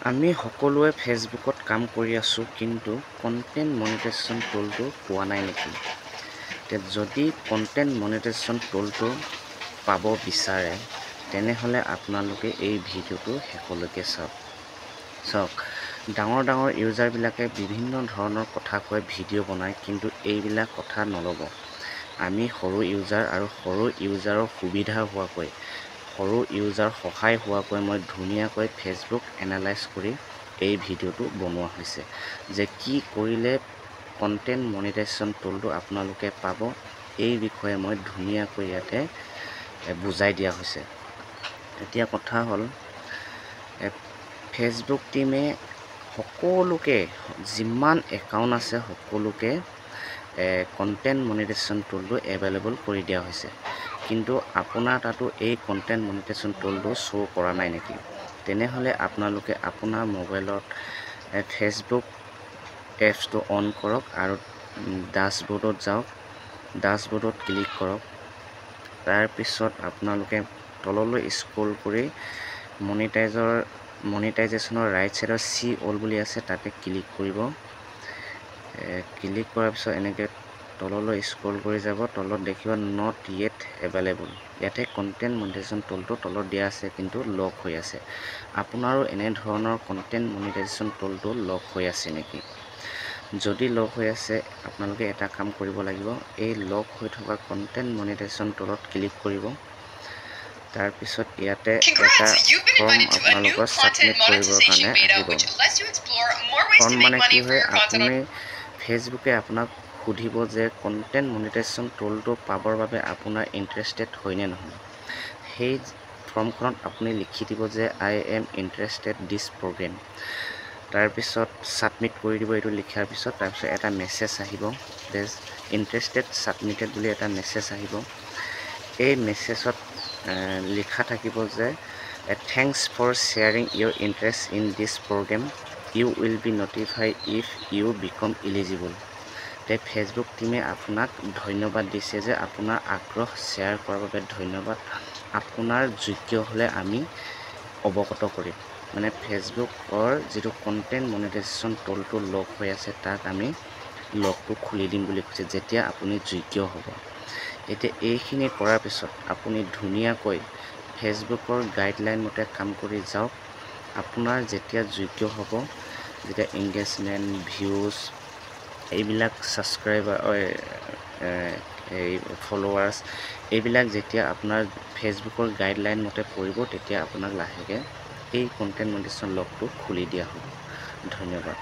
আমি সকলোৱে ফেচবুকত কাম কৰি আছোঁ, কিন্তু কণ্টেণ্ট মনিটাইজেশ্যন টুলটো পোৱা নাই নেকি? যদি কণ্টেণ্ট মনিটাইজেশ্যন টুলটো পাব বিচাৰে, তেনেহ'লে আপোনালোকে এই ভিডিঅ'টো শেষলৈকে চাওক। ডাঙৰ ইউজাৰবিলাকে বিভিন্ন ধৰণৰ কথা কৈ ভিডিঅ' বনায়, কিন্তু এইবিলাক কথা নল'ব। আমি সৰু ইউজাৰ আৰু সৰু ইউজাৰৰ সুবিধা হোৱাকৈ, সৰু ইউজাৰ সহায় হোৱাকৈ মই ধুনীয়াকৈ ফেচবুক এনালাইজ কৰি এই ভিডিঅ'টো বনোৱা হৈছে, যে কি কৰিলে কণ্টেণ্ট মনিটাইজেশ্যন টুলটো আপোনালোকে পাব, এই বিষয়ে মই ধুনীয়াকৈ ইয়াতে বুজাই দিয়া হৈছে। এতিয়া কথা হ'ল, ফেচবুক টিমে সকলোকে, যিমান একাউণ্ট আছে সকলোকে কণ্টেণ্ট মনিটাইজেশ্যন টুলটো এভেইলেবল কৰি দিয়া হৈছে, কিন্তু আপোনাৰ তাতো এই কণ্টেণ্ট মনিটাইজেশ্যন টুলটো শ্ব' কৰা নাই নেকি? তেনেহ'লে আপোনালোকে আপোনাৰ মোবাইলত ফেচবুক এপছটো অন কৰক আৰু ডাছবৰ্ডত যাওক, ডাছবৰ্ডত ক্লিক কৰক। তাৰপিছত আপোনালোকে তললৈ স্ক্ৰল কৰি মনিটাইজেশ্যনৰ ৰাইট ছাইডৰ চি অল বুলি আছে, তাতে ক্লিক কৰিব। ক্লিক কৰাৰ পিছত এনেকৈ তললৈ স্ক্ৰল কৰি যাব, তলত দেখিব নট য়েট এভেইলেবল। ইয়াতে কণ্টেণ্ট মনিটাইজেশ্যন টুলটো তলত দিয়া আছে, কিন্তু লক হৈ আছে। আপোনাৰো এনেধৰণৰ কণ্টেণ্ট মনিটাইজেশ্যন টুলটো লক হৈ আছে নেকি? যদি লক হৈ আছে, আপোনালোকে এটা কাম কৰিব লাগিব, এই লক হৈ থকা কণ্টেণ্ট মনিটাইজেশ্যন টুলত ক্লিক কৰিব। তাৰপিছত ইয়াতে এটা ফৰ্ম আপোনালোকৰ ছাবমিট কৰিবৰ কাৰণে আহিব। ফৰ্ম মানে কি হয়, আপুনি ফেচবুকে আপোনাক সুধিব যে কণ্টেণ্ট মনিটাইজেশ্যন টুলটো পাবৰ বাবে আপোনাৰ ইণ্টাৰেষ্টেড হয় নে নহয়। সেই ফৰ্মখনত আপুনি লিখি দিব যে I am interested this program. তাৰপিছত ছাবমিট কৰি দিব। এইটো লিখাৰ পিছত তাৰপিছত এটা মেছেজ আহিব, ইণ্টাৰেষ্টেড ছাবমিটেড বুলি এটা মেছেজ আহিব। এই মেছেজত লিখা থাকিব যে thanks for sharing your interest in this program, you will be notified if you become eligible. Facebook টিমে আপোনাক ধন্যবাদ দিছে যে আপোনাৰ আগ্ৰহ শ্বেয়াৰ কৰাৰ বাবে ধন্যবাদ। আপোনাৰ যোগ্য হ'লে আমি অৱগত কৰিম। মানে ফেচবুকৰ যিটো কণ্টেণ্ট মনিটাইজেশ্যন টুলটো লক হৈ আছে, তাক আমি লকটো খুলি দিম বুলি কৈছে, যেতিয়া আপুনি যোগ্য হ'ব। এতিয়া এইখিনি কৰাৰ পিছত আপুনি ধুনীয়াকৈ ফেচবুকৰ গাইডলাইন মতে কাম কৰি যাওক। আপোনাৰ যেতিয়া যোগ্য হ'ব, যেতিয়া এংগেজমেণ্ট, ভিউজ, এইবিলাক ছাবস্ক্ৰাইবাৰ, এই ফলোৱাৰ্ছ, এইবিলাক যেতিয়া আপোনাৰ ফেচবুকৰ গাইডলাইন মতে পৰিব, তেতিয়া আপোনাক লাহেকৈ এই কণ্টেণ্ট মনিটাইজেশ্যন লকটো খুলি দিয়া হ'ব। ধন্যবাদ।